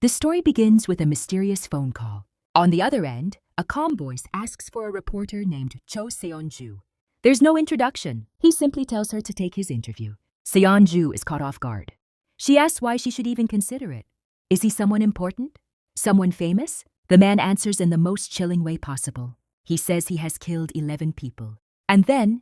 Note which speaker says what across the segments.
Speaker 1: The story begins with a mysterious phone call. On the other end, a calm voice asks for a reporter named Cho Seon-ju. There's no introduction. He simply tells her to take his interview. Seon-ju is caught off guard. She asks why she should even consider it. Is he someone important? Someone famous? The man answers in the most chilling way possible. He says he has killed 11 people. And then,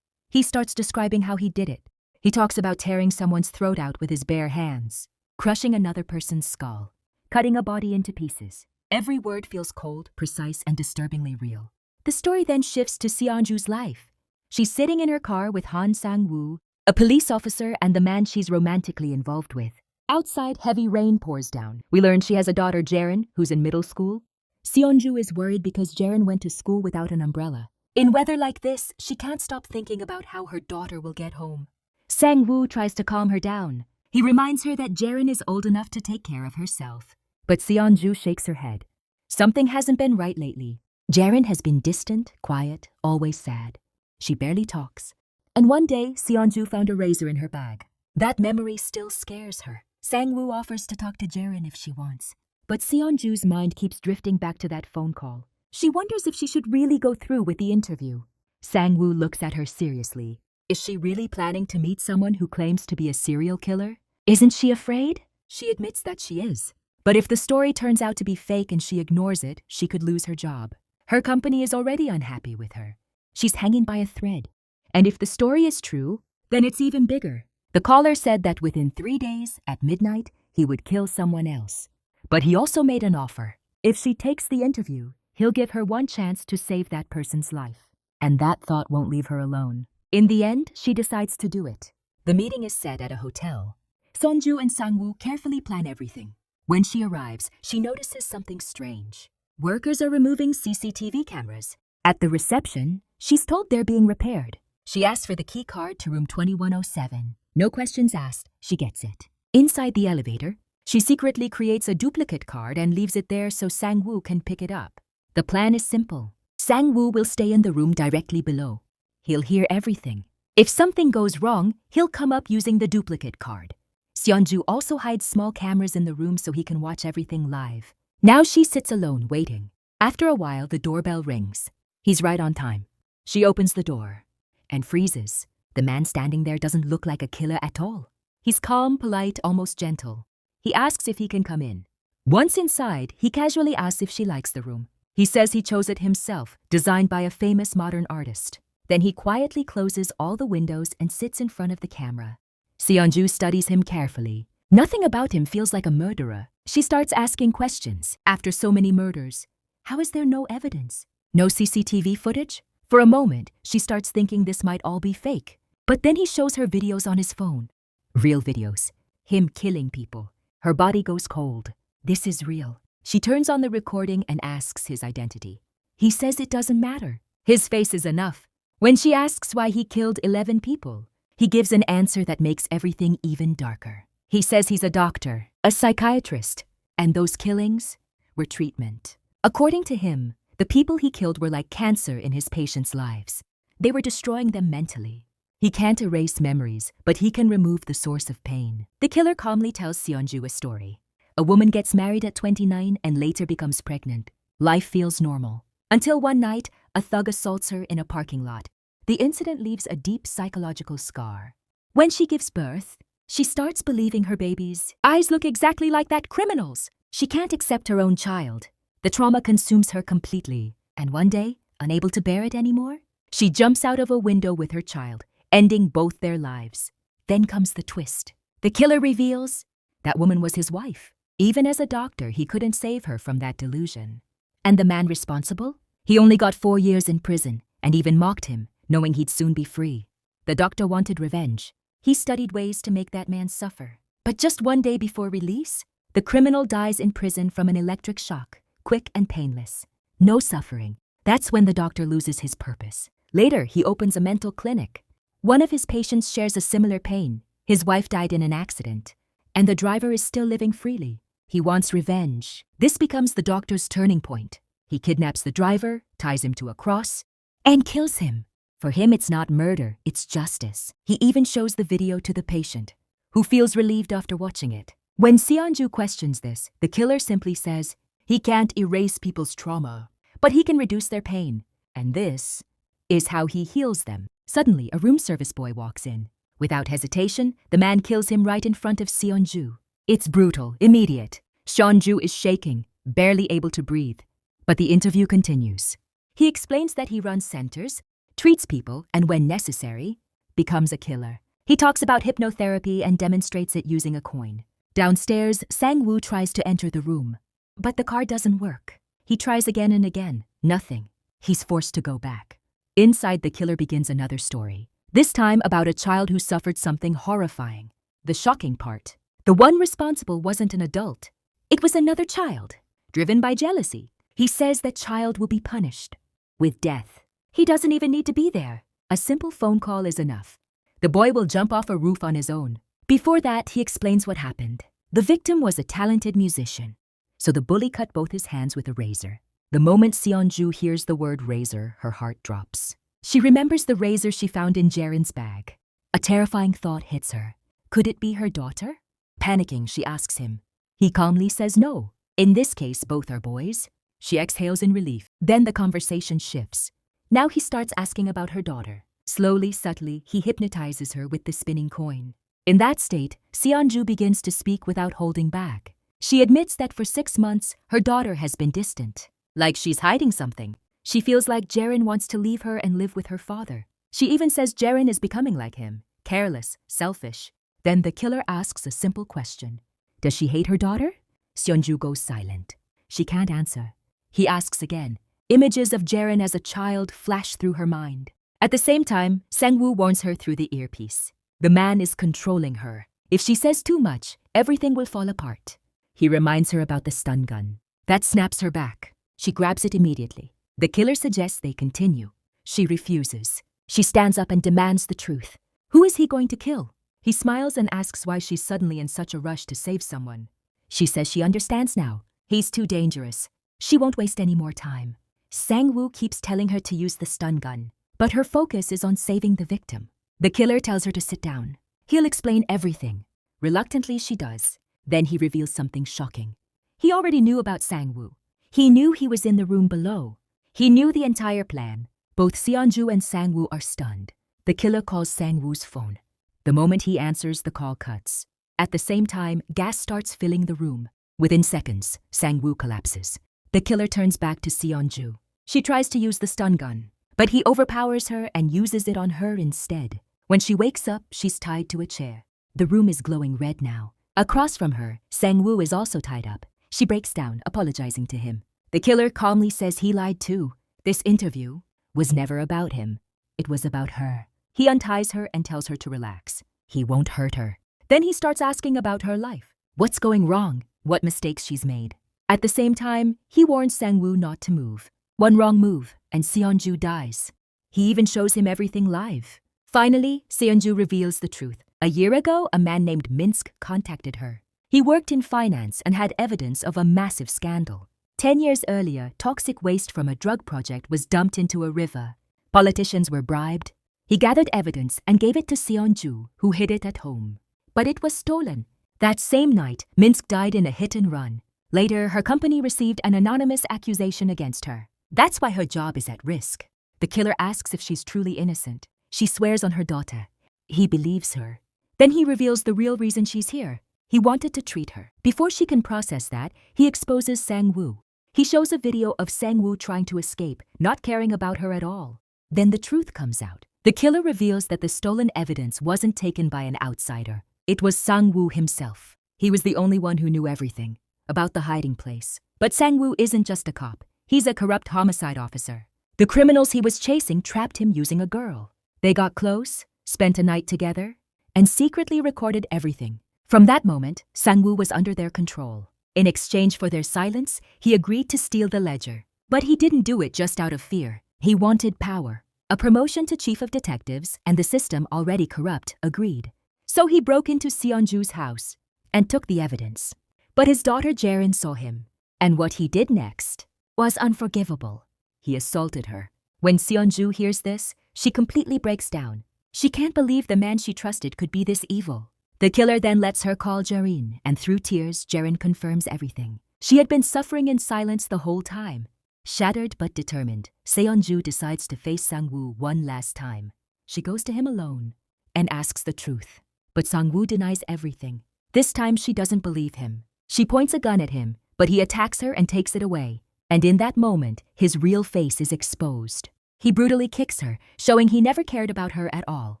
Speaker 1: he starts describing how he did it. He talks about tearing someone's throat out with his bare hands, crushing another person's skull, cutting a body into pieces. Every word feels cold, precise, and disturbingly real. The story then shifts to Seon-ju's life. She's sitting in her car with Han Sang-woo, a police officer, and the man she's romantically involved with. Outside, heavy rain pours down. We learn she has a daughter, Jaren, who's in middle school. Seon-ju is worried because Jaren went to school without an umbrella. In weather like this, she can't stop thinking about how her daughter will get home. Sang-woo tries to calm her down. He reminds her that Jaren is old enough to take care of herself. But Seon-ju shakes her head. Something hasn't been right lately. Jaren has been distant, quiet, always sad. She barely talks. And one day, Seon-ju found a razor in her bag. That memory still scares her. Sang-woo offers to talk to Jaren if she wants. But Seon-ju's mind keeps drifting back to that phone call. She wonders if she should really go through with the interview. Sang-woo looks at her seriously. Is she really planning to meet someone who claims to be a serial killer? Isn't she afraid? She admits that she is. But if the story turns out to be fake and she ignores it, she could lose her job. Her company is already unhappy with her. She's hanging by a thread. And if the story is true, then it's even bigger. The caller said that within 3 days, at midnight, he would kill someone else. But he also made an offer. If she takes the interview, he'll give her one chance to save that person's life. And that thought won't leave her alone. In the end, she decides to do it. The meeting is set at a hotel. Seon-ju and Sang-woo carefully plan everything. When she arrives, she notices something strange. Workers are removing CCTV cameras. At the reception, she's told they're being repaired. She asks for the key card to room 2107. No questions asked, she gets it. Inside the elevator, she secretly creates a duplicate card and leaves it there so Sang-woo can pick it up. The plan is simple. Sang-woo will stay in the room directly below. He'll hear everything. If something goes wrong, he'll come up using the duplicate card. Seon-ju also hides small cameras in the room so he can watch everything live. Now she sits alone, waiting. After a while, the doorbell rings. He's right on time. She opens the door and freezes. The man standing there doesn't look like a killer at all. He's calm, polite, almost gentle. He asks if he can come in. Once inside, he casually asks if she likes the room. He says he chose it himself, designed by a famous modern artist. Then he quietly closes all the windows and sits in front of the camera. Seon-ju studies him carefully. Nothing about him feels like a murderer. She starts asking questions. After so many murders, how is there no evidence? No CCTV footage? For a moment, she starts thinking this might all be fake. But then he shows her videos on his phone. Real videos. Him killing people. Her body goes cold. This is real. She turns on the recording and asks his identity. He says it doesn't matter. His face is enough. When she asks why he killed 11 people, he gives an answer that makes everything even darker. He says he's a doctor, a psychiatrist, and those killings were treatment. According to him, the people he killed were like cancer in his patients' lives. They were destroying them mentally. He can't erase memories, but he can remove the source of pain. The killer calmly tells Seon-ju a story. A woman gets married at 29 and later becomes pregnant. Life feels normal. Until one night, a thug assaults her in a parking lot. The incident leaves a deep psychological scar. When she gives birth, she starts believing her baby's eyes look exactly like that criminal's. She can't accept her own child. The trauma consumes her completely. And one day, unable to bear it anymore, she jumps out of a window with her child, ending both their lives. Then comes the twist. The killer reveals that woman was his wife. Even as a doctor, he couldn't save her from that delusion. And the man responsible? He only got 4 years in prison and even mocked him, knowing he'd soon be free. The doctor wanted revenge. He studied ways to make that man suffer. But just one day before release, the criminal dies in prison from an electric shock, quick and painless. No suffering. That's when the doctor loses his purpose. Later, he opens a mental clinic. One of his patients shares a similar pain. His wife died in an accident, and the driver is still living freely. He wants revenge. This becomes the doctor's turning point. He kidnaps the driver, ties him to a cross, and kills him. For him, it's not murder, it's justice. He even shows the video to the patient, who feels relieved after watching it. When Seonju questions this, the killer simply says, he can't erase people's trauma, but he can reduce their pain, and this is how he heals them. Suddenly, a room service boy walks in. Without hesitation, the man kills him right in front of Seonju. It's brutal, immediate. Seonju is shaking, barely able to breathe. But the interview continues. He explains that he runs centers, treats people, and when necessary, becomes a killer. He talks about hypnotherapy and demonstrates it using a coin. Downstairs, Sang-woo tries to enter the room, but the card doesn't work. He tries again and again. Nothing. He's forced to go back. Inside, the killer begins another story, this time about a child who suffered something horrifying. The shocking part, the one responsible wasn't an adult. It was another child, driven by jealousy. He says that child will be punished with death. He doesn't even need to be there. A simple phone call is enough. The boy will jump off a roof on his own. Before that, he explains what happened. The victim was a talented musician, so the bully cut both his hands with a razor. The moment Seonju hears the word razor, her heart drops. She remembers the razor she found in Jaren's bag. A terrifying thought hits her. Could it be her daughter? Panicking, she asks him. He calmly says no. In this case, both are boys. She exhales in relief. Then the conversation shifts. Now he starts asking about her daughter. Slowly, subtly, he hypnotizes her with the spinning coin. In that state, Seonju begins to speak without holding back. She admits that for 6 months, her daughter has been distant. Like she's hiding something. She feels like Jaren wants to leave her and live with her father. She even says Jaren is becoming like him, careless, selfish. Then the killer asks a simple question. Does she hate her daughter? Seonju goes silent. She can't answer. He asks again. Images of Jaren as a child flash through her mind. At the same time, Sang-woo warns her through the earpiece. The man is controlling her. If she says too much, everything will fall apart. He reminds her about the stun gun. That snaps her back. She grabs it immediately. The killer suggests they continue. She refuses. She stands up and demands the truth. Who is he going to kill? He smiles and asks why she's suddenly in such a rush to save someone. She says she understands now. He's too dangerous. She won't waste any more time. Sang-woo keeps telling her to use the stun gun, but her focus is on saving the victim. The killer tells her to sit down. He'll explain everything. Reluctantly, she does. Then he reveals something shocking. He already knew about Sang-woo. He knew he was in the room below. He knew the entire plan. Both Seonju and Sang-woo are stunned. The killer calls Sang-woo's phone. The moment he answers, the call cuts. At the same time, gas starts filling the room. Within seconds, Sang-woo collapses. The killer turns back to Seonju. She tries to use the stun gun, but he overpowers her and uses it on her instead. When she wakes up, she's tied to a chair. The room is glowing red now. Across from her, Sang-woo is also tied up. She breaks down, apologizing to him. The killer calmly says he lied too. This interview was never about him. It was about her. He unties her and tells her to relax. He won't hurt her. Then he starts asking about her life. What's going wrong? What mistakes she's made. At the same time, he warns Sang-woo not to move. One wrong move, and Seonju dies. He even shows him everything live. Finally, Seonju reveals the truth. A year ago, a man named Minsk contacted her. He worked in finance and had evidence of a massive scandal. 10 years earlier, toxic waste from a drug project was dumped into a river. Politicians were bribed. He gathered evidence and gave it to Seonju, who hid it at home. But it was stolen. That same night, Minsk died in a hit and run. Later, her company received an anonymous accusation against her. That's why her job is at risk. The killer asks if she's truly innocent. She swears on her daughter. He believes her. Then he reveals the real reason she's here. He wanted to treat her. Before she can process that, he exposes Sang-woo. He shows a video of Sang-woo trying to escape, not caring about her at all. Then the truth comes out. The killer reveals that the stolen evidence wasn't taken by an outsider. It was Sang-woo himself. He was the only one who knew everything about the hiding place. But Sang-woo isn't just a cop. He's a corrupt homicide officer. The criminals he was chasing trapped him using a girl. They got close, spent a night together, and secretly recorded everything. From that moment, Sang-woo was under their control. In exchange for their silence, he agreed to steal the ledger. But he didn't do it just out of fear. He wanted power. A promotion to chief of detectives and the system already corrupt agreed. So he broke into Seonju's house and took the evidence. But his daughter Jaren saw him. And what he did next was unforgivable. He assaulted her. When Seonju hears this, she completely breaks down. She can't believe the man she trusted could be this evil. The killer then lets her call Jarin, and through tears, Jarin confirms everything. She had been suffering in silence the whole time. Shattered but determined, Seonju decides to face Sang-woo one last time. She goes to him alone and asks the truth. But Sang-woo denies everything. This time she doesn't believe him. She points a gun at him, but he attacks her and takes it away. And in that moment, his real face is exposed. He brutally kicks her, showing he never cared about her at all.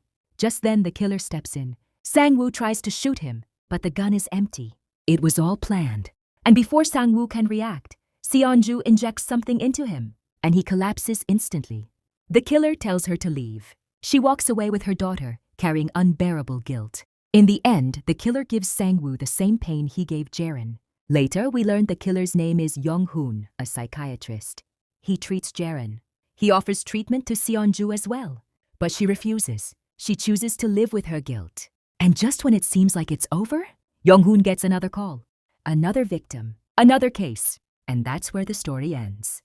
Speaker 1: Just then the killer steps in. Sang-woo tries to shoot him, but the gun is empty. It was all planned. And before Sang-woo can react, Seonju injects something into him, and he collapses instantly. The killer tells her to leave. She walks away with her daughter, carrying unbearable guilt. In the end, the killer gives Sang-woo the same pain he gave Jarin. Later, we learn the killer's name is Young-hoon, a psychiatrist. He treats Jarin. He offers treatment to Seonju as well, but she refuses. She chooses to live with her guilt. And just when it seems like it's over, Young-hoon gets another call. Another victim, another case, and that's where the story ends.